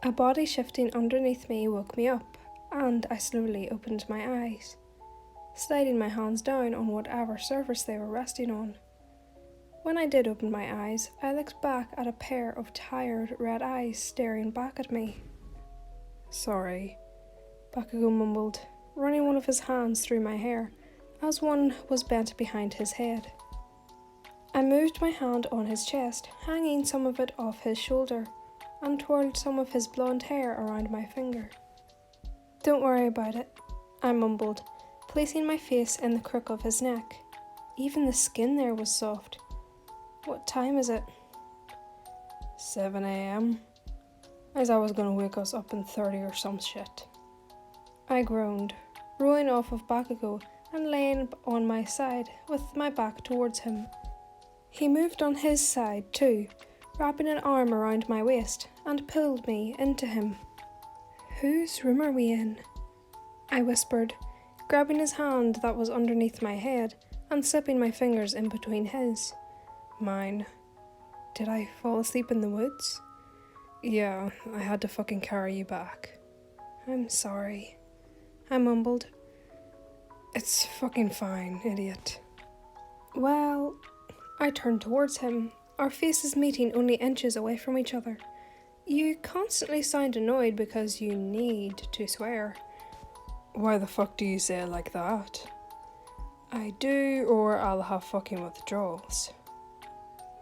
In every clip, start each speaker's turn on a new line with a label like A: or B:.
A: A body shifting underneath me woke me up, and I slowly opened my eyes, sliding my hands down on whatever surface they were resting on. When I did open my eyes, I looked back at a pair of tired red eyes staring back at me. "Sorry," Bakugou mumbled, running one of his hands through my hair, as one was bent behind his head. I moved my hand on his chest, hanging some of it off his shoulder, and twirled some of his blonde hair around my finger. "Don't worry about it," I mumbled, placing my face in the crook of his neck. Even the skin there was soft. "What time is it?" 7 a.m. As I was gonna wake us up in 30 or some shit. I groaned, rolling off of Bakugou and laying on my side with my back towards him. He moved on his side too, wrapping an arm around my waist, and pulled me into him. "Whose room are we in?" I whispered, grabbing his hand that was underneath my head and slipping my fingers in between his. "Mine. Did I fall asleep in the woods?" "Yeah, I had to fucking carry you back." "I'm sorry," I mumbled. "It's fucking fine, idiot." "Well," I turned towards him, our faces meeting only inches away from each other. "You constantly sound annoyed because you need to swear." "Why the fuck do you say it like that?" "I do, or I'll have fucking withdrawals,"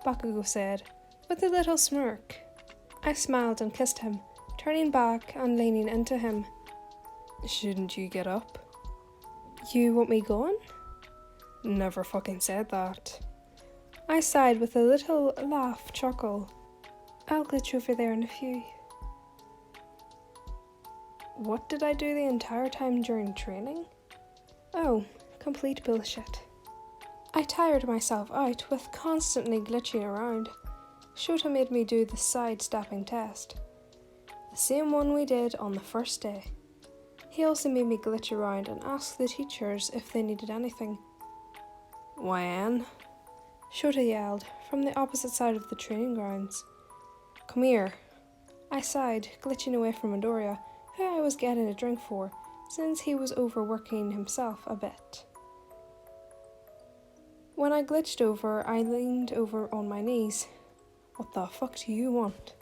A: Bakugou said, with a little smirk. I smiled and kissed him, turning back and leaning into him. "Shouldn't you get up?" "You want me gone?" "Never fucking said that." I sighed with a little laugh chuckle. "I'll glitch over there in a few." What did I do the entire time during training? Oh, complete bullshit. I tired myself out with constantly glitching around. Shota made me do the sidestepping test, the same one we did on the first day. He also made me glitch around and ask the teachers if they needed anything. "Wan," Shota yelled from the opposite side of the training grounds. "Come here." I sighed, glitching away from Midoriya, who I was getting a drink for, since he was overworking himself a bit. When I glitched over, I leaned over on my knees. "What the fuck do you want?"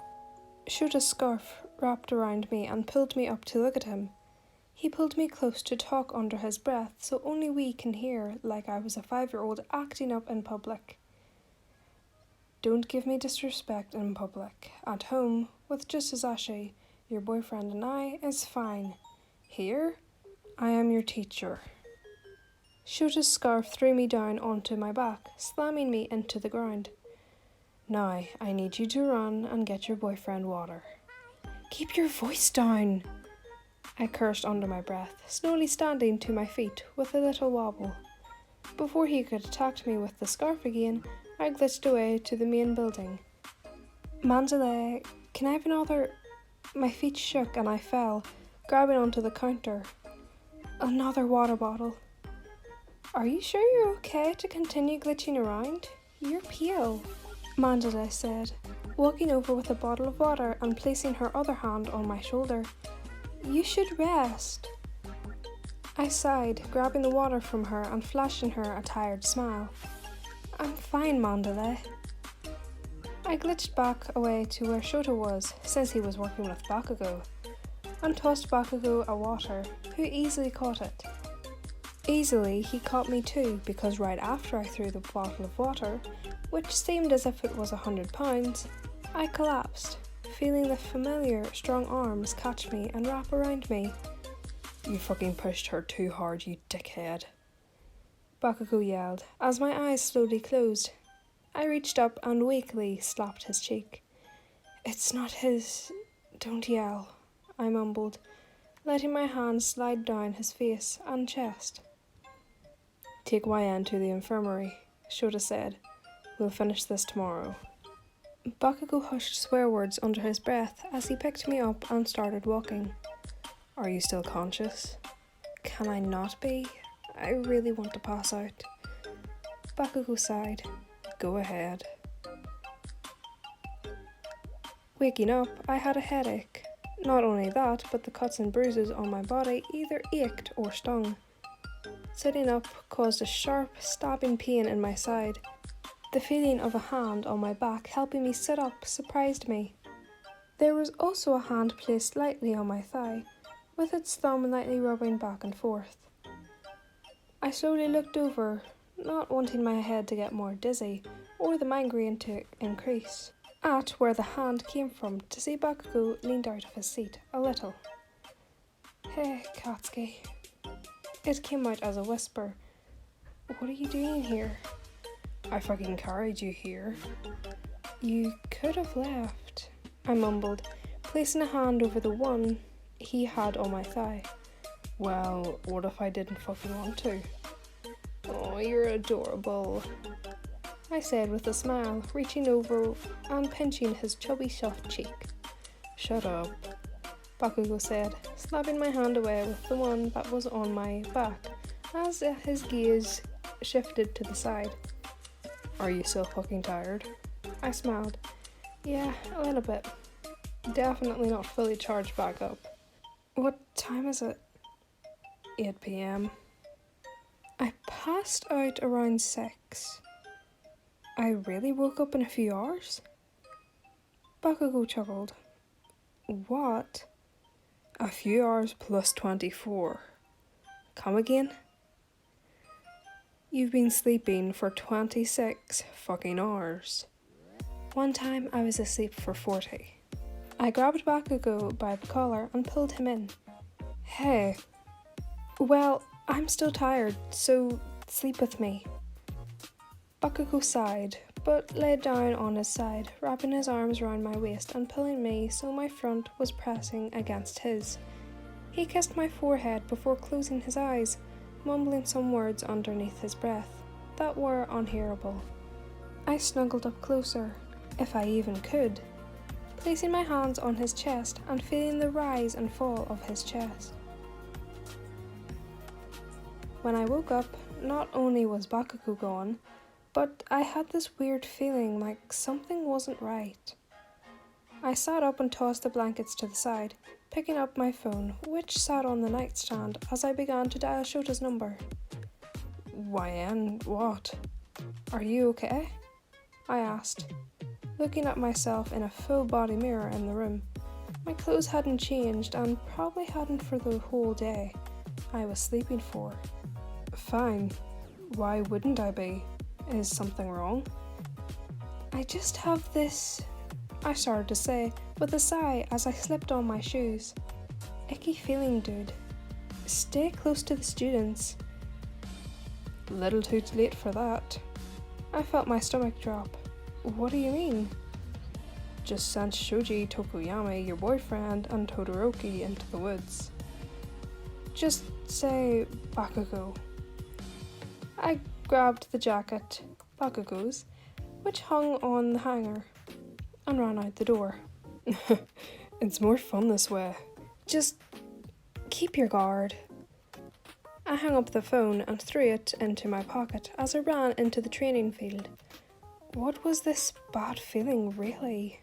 A: Shota's scarf wrapped around me and pulled me up to look at him. He pulled me close to talk under his breath so only we can hear, like I was a 5-year-old acting up in public. "Don't give me disrespect in public. At home, with just Asashi, your boyfriend and I, is fine. Here, I am your teacher." Shota's scarf threw me down onto my back, slamming me into the ground. "Now, I need you to run and get your boyfriend water." "Keep your voice down," I cursed under my breath, slowly standing to my feet with a little wobble. Before he could attack me with the scarf again, I glitched away to the main building. "Mandalay, can I have another—" My feet shook and I fell, grabbing onto the counter. "Another water bottle." "Are you sure you're okay to continue glitching around? You're pale," Mandalay said, walking over with a bottle of water and placing her other hand on my shoulder. "You should rest." I sighed, grabbing the water from her and flashing her a tired smile. "I'm fine, Mandalay." I glitched back away to where Shota was, since he was working with Bakugou, and tossed Bakugou a water, who easily caught it. Easily, he caught me too, because right after I threw the bottle of water, which seemed as if it was 100 pounds, I collapsed, feeling the familiar strong arms catch me and wrap around me. "You fucking pushed her too hard, you dickhead," Bakugou yelled, as my eyes slowly closed. I reached up and weakly slapped his cheek. "It's not his... Don't yell," I mumbled, letting my hand slide down his face and chest. "Take YN to the infirmary," Shota said. "We'll finish this tomorrow." Bakugou hushed swear words under his breath as he picked me up and started walking. "Are you still conscious?" "Can I not be? I really want to pass out." Bakugou sighed. "Go ahead." Waking up, I had a headache. Not only that, but the cuts and bruises on my body either ached or stung. Sitting up caused a sharp, stabbing pain in my side. The feeling of a hand on my back helping me sit up surprised me. There was also a hand placed lightly on my thigh, with its thumb lightly rubbing back and forth. I slowly looked over, not wanting my head to get more dizzy, or the migraine to increase, at where the hand came from to see Bakugou leaned out of his seat a little. "Hey, Katsuki." It came out as a whisper. "What are you doing here?" "I fucking carried you here." "You could have left," I mumbled, placing a hand over the one he had on my thigh. "Well, what if I didn't fucking want to?" "Oh, you're adorable," I said with a smile, reaching over and pinching his chubby soft cheek. "Shut up," Bakugou said, slapping my hand away with the one that was on my back as his gaze shifted to the side. "Are you still fucking tired?" I smiled. "Yeah, a little bit. Definitely not fully charged back up." "What time is it?" 8 p.m. I passed out around 6. I really woke up in a few hours? Bakugou chuckled. "What?" "A few hours plus 24. Come again?" "You've been sleeping for 26 fucking hours. One time I was asleep for 40. I grabbed Bakugou by the collar and pulled him in. "Hey." "Well, I'm still tired, so sleep with me." Bakugou sighed, but lay down on his side, wrapping his arms around my waist and pulling me so my front was pressing against his. He kissed my forehead before closing his eyes, mumbling some words underneath his breath that were unhearable. I snuggled up closer, if I even could, placing my hands on his chest and feeling the rise and fall of his chest. When I woke up, not only was Bakugou gone, but I had this weird feeling like something wasn't right. I sat up and tossed the blankets to the side, picking up my phone, which sat on the nightstand as I began to dial Shota's number. "YN, what? Are you okay?" I asked, looking at myself in a full-body mirror in the room. My clothes hadn't changed and probably hadn't for the whole day I was sleeping for. "Fine. Why wouldn't I be? Is something wrong?" "I just have this," I started to say, with a sigh as I slipped on my shoes. "Icky feeling, dude. Stay close to the students." "Little too late for that." I felt my stomach drop. "What do you mean?" "Just sent Shoji Tokuyama, your boyfriend, and Todoroki into the woods." "Just say Bakugou." I grabbed the jacket, Bakugou's, which hung on the hanger, and ran out the door. "It's more fun this way. Just keep your guard." I hung up the phone and threw it into my pocket as I ran into the training field. What was this bad feeling really?